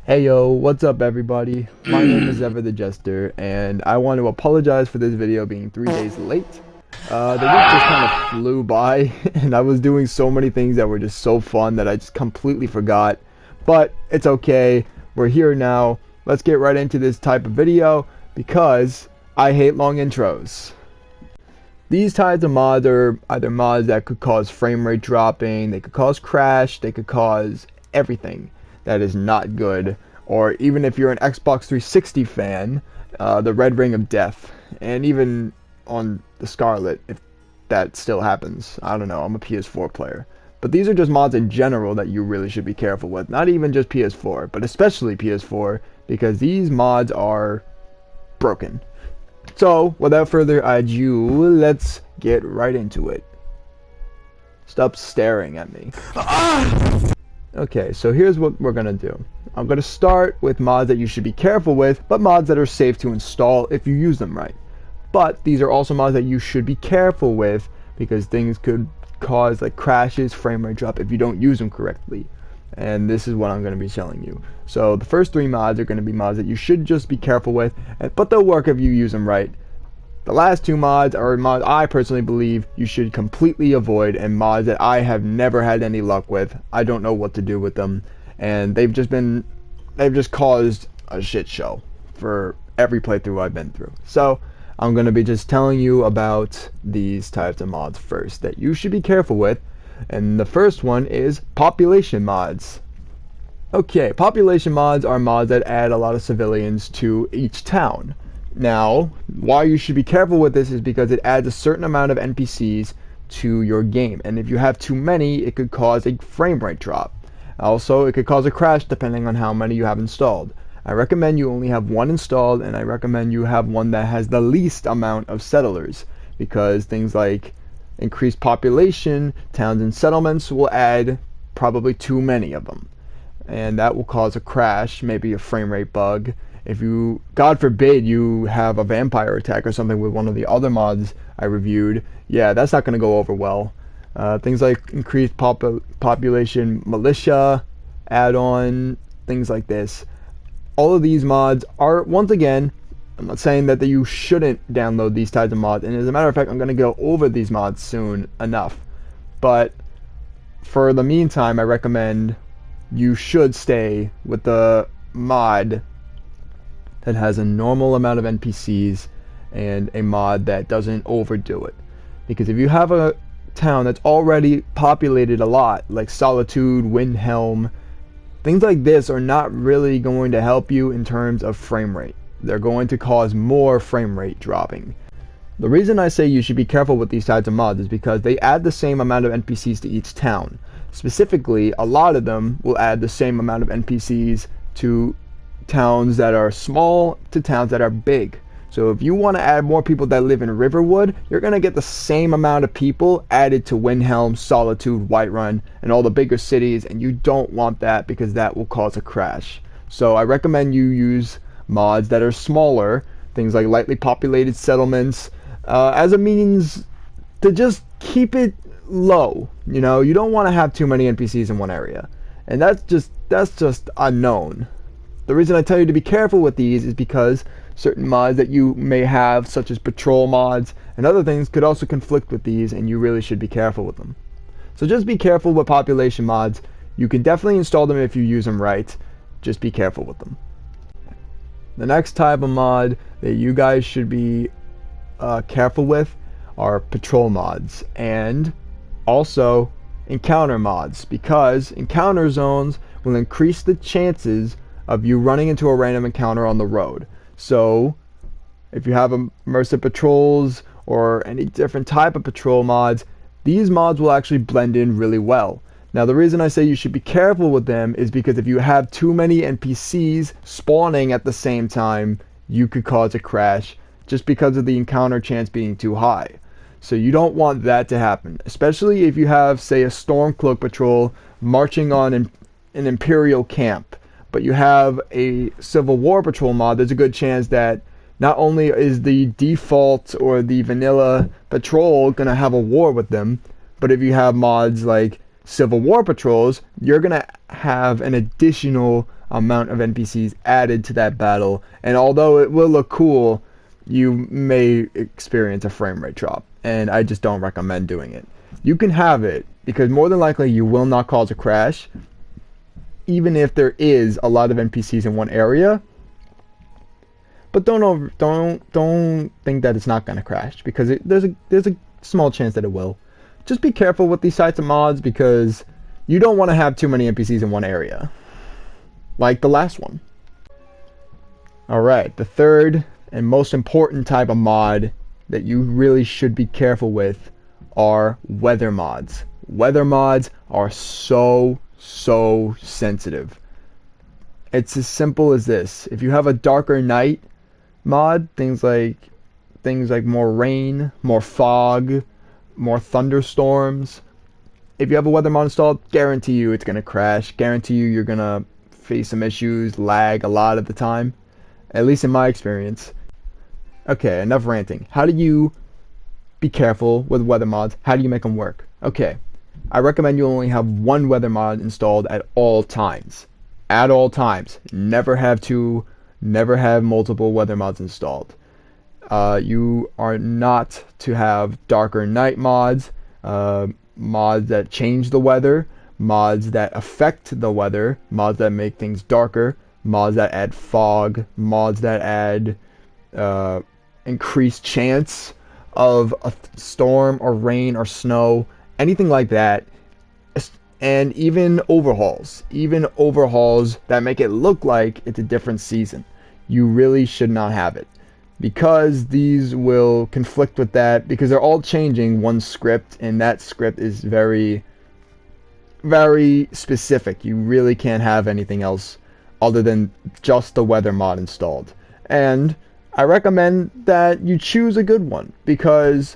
Hey yo, what's up everybody? My name is Ever the Jester, and I want to apologize for this video being 3 days late. The week just kind of flew by, and I was doing so many things that were just so fun that I just completely forgot. But it's okay, we're here now. Let's get right into this type of video, because I hate long intros. These types of mods are either mods that could cause frame rate dropping, they could cause crash, they could cause everything that is not good, or even if you're an Xbox 360 fan, the Red Ring of Death, and even on the Scarlet, if that still happens. I don't know, I'm a PS4 player. But these are just mods in general that you really should be careful with, not even just PS4, but especially PS4, because these mods are broken. So, without further ado, let's get right into it. Stop staring at me. Okay, so here's what we're gonna do. I'm gonna start with mods that you should be careful with, but mods that are safe to install if you use them right. But these are also mods that you should be careful with because things could cause like crashes, frame rate drop if you don't use them correctly. And this is what I'm gonna be telling you. So the first three mods are gonna be mods that you should just be careful with, but they'll work if you use them right. The last two mods are mods I personally believe you should completely avoid, and mods that I have never had any luck with. I don't know what to do with them, and they've just caused a shit show for every playthrough I've been through. So I'm going to be just telling you about these types of mods first that you should be careful with, and the first one is population mods. Okay, population mods are mods that add a lot of civilians to each town. Now, why you should be careful with this is because it adds a certain amount of NPCs to your game, and if you have too many, it could cause a frame rate drop. Also, it could cause a crash depending on how many you have installed. I recommend you only have one installed, and I recommend you have one that has the least amount of settlers, because things like increased population, towns and settlements will add probably too many of them, and that will cause a crash, maybe a frame rate bug. If you, God forbid, you have a vampire attack or something with one of the other mods I reviewed, yeah, that's not going to go over well. Things like increased population militia, add-on, things like this. All of these mods are, once again, I'm not saying that you shouldn't download these types of mods, and as a matter of fact, I'm going to go over these mods soon enough. But for the meantime, I recommend you should stay with the mod that has a normal amount of NPCs and a mod that doesn't overdo it. Because if you have a town that's already populated a lot, like Solitude, Windhelm, things like this are not really going to help you in terms of frame rate. They're going to cause more frame rate dropping. The reason I say you should be careful with these types of mods is because they add the same amount of NPCs to each town. Specifically, a lot of them will add the same amount of NPCs to towns that are small to towns that are big. So if you want to add more people that live in Riverwood, you're going to get the same amount of people added to Windhelm, Solitude, Whiterun, and all the bigger cities, and you don't want that because that will cause a crash. So I recommend you use mods that are smaller, things like lightly populated settlements, as a means to just keep it low. You know, you don't want to have too many NPCs in one area, and that's just unknown. The reason I tell you to be careful with these is because certain mods that you may have, such as patrol mods and other things, could also conflict with these, and you really should be careful with them. So just be careful with population mods. You can definitely install them if you use them right. Just be careful with them. The next type of mod that you guys should be careful with are patrol mods and also encounter mods, because encounter zones will increase the chances of you running into a random encounter on the road. So if you have immersive patrols or any different type of patrol mods, these mods will actually blend in really well. Now the reason I say you should be careful with them is because if you have too many NPCs spawning at the same time, you could cause a crash just because of the encounter chance being too high. So you don't want that to happen, especially if you have, say, a Stormcloak patrol marching on an Imperial camp, but you have a Civil War patrol mod. There's a good chance that not only is the default or the vanilla patrol gonna have a war with them, but if you have mods like Civil War patrols, you're gonna have an additional amount of NPCs added to that battle, and although it will look cool, you may experience a frame rate drop, and I just don't recommend doing it. You can have it, because more than likely you will not cause a crash, even if there is a lot of NPCs in one area. But don't think that it's not gonna crash, because there's a small chance that it will. Just be careful with these types of mods, because you don't want to have too many NPCs in one area, like the last one. Alright, the third and most important type of mod that you really should be careful with are weather mods. Weather mods are so sensitive. It's as simple as this. If you have a darker night mod, things like more rain, more fog, more thunderstorms, if you have a weather mod installed, guarantee you it's gonna crash. Guarantee you you're gonna face some issues, lag a lot of the time, at least in my experience. Okay, enough ranting. How do you be careful with weather mods? How do you make them work? Okay, I recommend you only have one weather mod installed at all times. At all times. Never have multiple weather mods installed. You are not to have darker night mods, mods that change the weather, mods that affect the weather, mods that make things darker, mods that add fog, mods that add increased chance of a storm or rain or snow, anything like that. And even overhauls that make it look like it's a different season. You really should not have it, because these will conflict with that, because they're all changing one script, and that script is very specific. You really can't have anything else other than just the weather mod installed. And I recommend that you choose a good one, because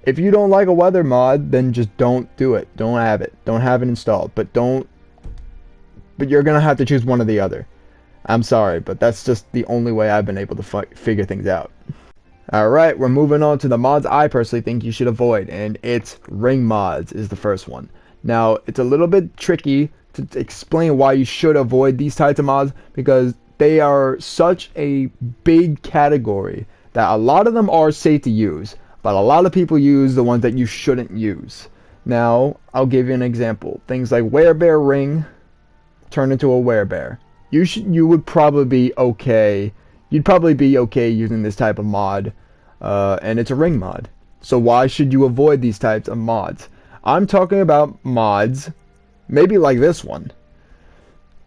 if you don't like a weather mod, then just don't do it. Don't have it. Don't have it installed. But you're gonna have to choose one or the other. I'm sorry, but that's just the only way I've been able to figure things out. Alright, we're moving on to the mods I personally think you should avoid, and it's ring mods is the first one. Now, it's a little bit tricky to explain why you should avoid these types of mods, because they are such a big category that a lot of them are safe to use, but a lot of people use the ones that you shouldn't use. Now, I'll give you an example. Things like werebear ring turn into a werebear. You would probably be okay. You'd probably be okay using this type of mod, and it's a ring mod. So why should you avoid these types of mods? I'm talking about mods, maybe like this one.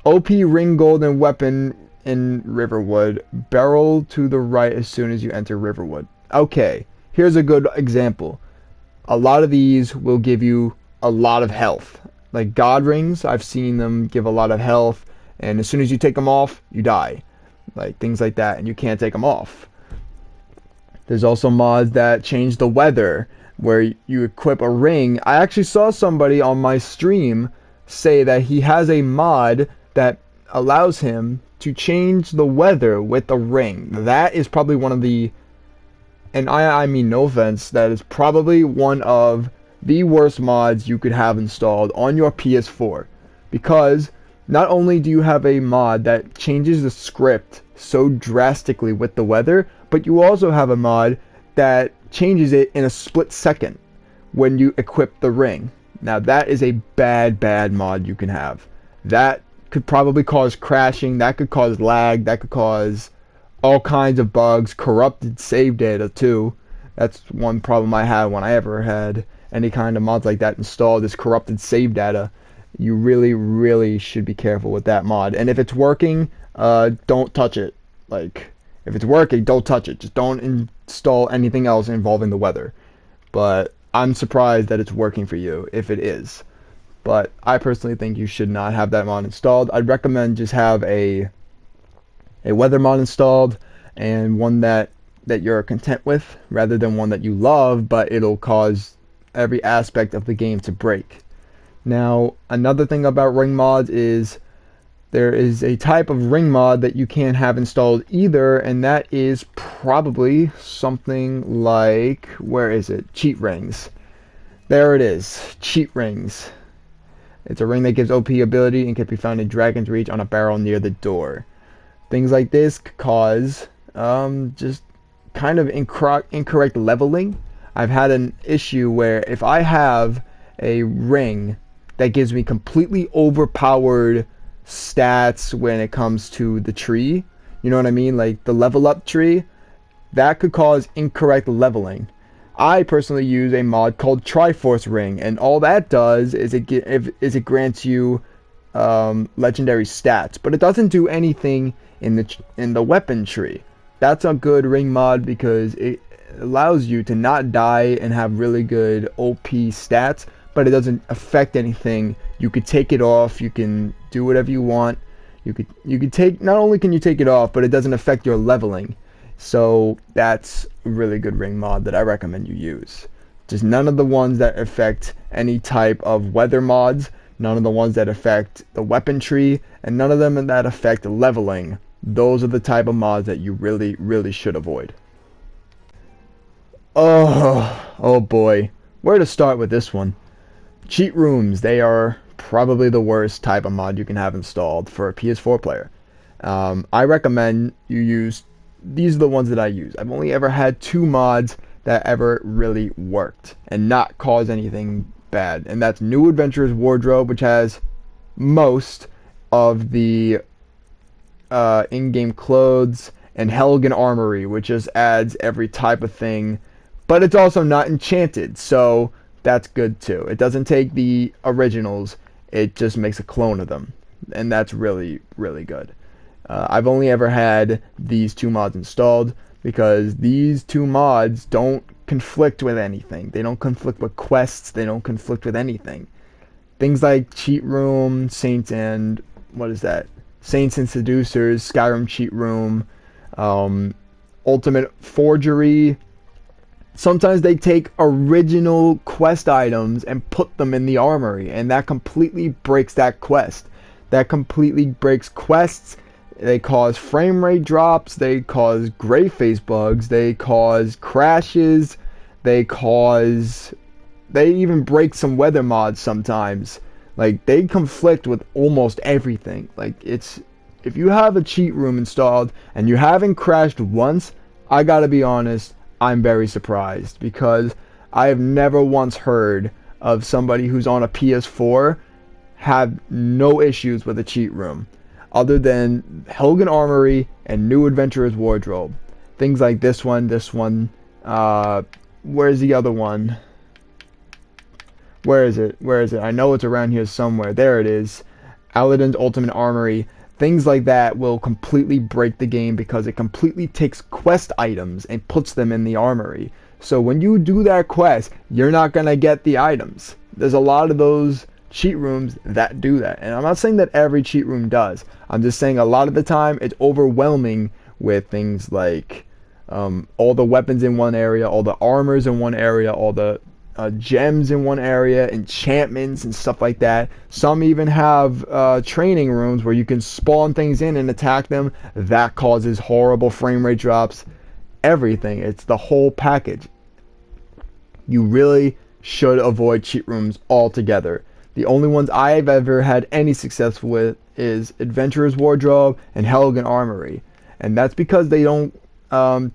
OP ring golden weapon in Riverwood. Barrel to the right as soon as you enter Riverwood. Okay, here's a good example. A lot of these will give you a lot of health. Like god rings, I've seen them give a lot of health, and as soon as you take them off, you die. Like things like that, and you can't take them off. There's also mods that change the weather, where you equip a ring. I actually saw somebody on my stream say that he has a mod that allows him to change the weather with a ring. That is probably one of the, and I mean no offense, that is probably one of the worst mods you could have installed on your PS4, because not only do you have a mod that changes the script so drastically with the weather, but you also have a mod that changes it in a split second when you equip the ring. Now that is a bad mod you can have. That could probably cause crashing, that could cause lag, that could cause all kinds of bugs, corrupted save data too. That's one problem I had when I ever had any kind of mods like that installed, is corrupted save data. You really should be careful with that mod. And if it's working, don't touch it. Like, if it's working, don't touch it. Just don't install anything else involving the weather. But I'm surprised that it's working for you, if it is. But I personally think you should not have that mod installed. I'd recommend just have a weather mod installed, and one that you're content with, rather than one that you love, but it'll cause every aspect of the game to break. Now, another thing about ring mods is there is a type of ring mod that you can't have installed either, and that is probably something like, where is it? Cheat rings. There it is. Cheat rings. It's a ring that gives OP ability and can be found in Dragon's Reach on a barrel near the door. Things like this could cause just kind of incorrect leveling. I've had an issue where if I have a ring that gives me completely overpowered stats when it comes to the tree, you know what I mean, like the level up tree, that could cause incorrect leveling. I personally use a mod called Triforce Ring, and all that does is it grants you legendary stats, but it doesn't do anything in the weapon tree. That's a good ring mod because it allows you to not die and have really good OP stats, but it doesn't affect anything. You could take it off, you can do whatever you want. You could take, not only can you take it off, but it doesn't affect your leveling. So that's a really good ring mod that I recommend you use. Just none of the ones that affect any type of weather mods, none of the ones that affect the weapon tree, and none of them that affect leveling. Those are the type of mods that you really should avoid. Oh boy, where to start with this one? Cheat rooms, they are probably the worst type of mod you can have installed for a PS4 player. I recommend you use, these are the ones that I use. I've only ever had 2 mods that ever really worked and not cause anything bad, and that's New Adventurer's Wardrobe, which has most of the in-game clothes, and Helgen Armory, which just adds every type of thing, but it's also not enchanted, so that's good too. It doesn't take the originals, it just makes a clone of them, and that's really good. I've only ever had these 2 mods installed because these 2 mods don't conflict with anything. They don't conflict with quests, they don't conflict with anything. Things like Cheat Room, Saints and Seducers, Skyrim Cheat Room, Ultimate Forgery. Sometimes they take original quest items and put them in the armory, and that completely breaks that quest. That completely breaks quests. They cause frame rate drops, they cause gray face bugs, they cause crashes, they even break some weather mods sometimes. Like, they conflict with almost everything. Like, if you have a cheat room installed and you haven't crashed once, I gotta be honest, I'm very surprised, because I have never once heard of somebody who's on a PS4 have no issues with a cheat room, other than Helgen Armory and New Adventurer's Wardrobe. Things like this one, where's the other one? Where is it? I know it's around here somewhere. There it is. Aladdin's Ultimate Armory. Things like that will completely break the game because it completely takes quest items and puts them in the armory. So when you do that quest, you're not going to get the items. There's a lot of those cheat rooms that do that. And I'm not saying that every cheat room does. I'm just saying a lot of the time it's overwhelming with things like all the weapons in one area, all the armors in one area, all the gems in one area, enchantments and stuff like that. Some even have training rooms where you can spawn things in and attack them. That causes horrible frame rate drops. Everything. It's the whole package. You really should avoid cheat rooms altogether. The only ones I've ever had any success with is Adventurer's Wardrobe and Helgen Armory. And that's because they don't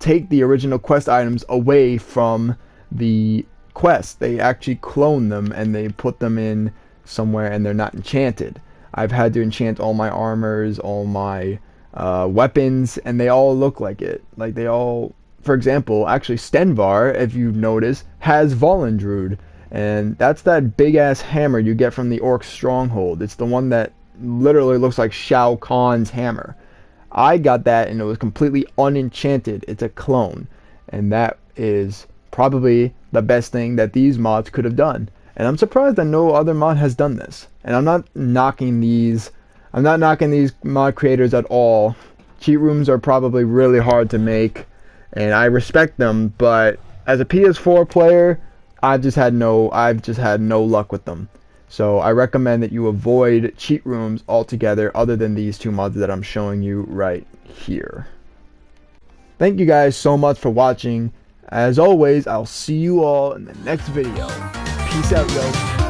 take the original quest items away from the quest. They actually clone them and they put them in somewhere, and they're not enchanted. I've had to enchant all my armors, all my weapons, and they all look like it. Like they all, for example, actually Stenvar, if you've noticed, has Volendrude, and that's that big ass hammer you get from the Orc Stronghold. It's the one that literally looks like Shao Kahn's hammer. I got that and it was completely unenchanted. It's a clone, and that is probably the best thing that these mods could have done. And I'm surprised that no other mod has done this. And I'm not knocking these mod creators at all. Cheat rooms are probably really hard to make, and I respect them, but as a PS4 player, I've just had no luck with them. So I recommend that you avoid cheat rooms altogether, other than these 2 mods that I'm showing you right here. Thank you guys so much for watching. As always, I'll see you all in the next video. Peace out, yo.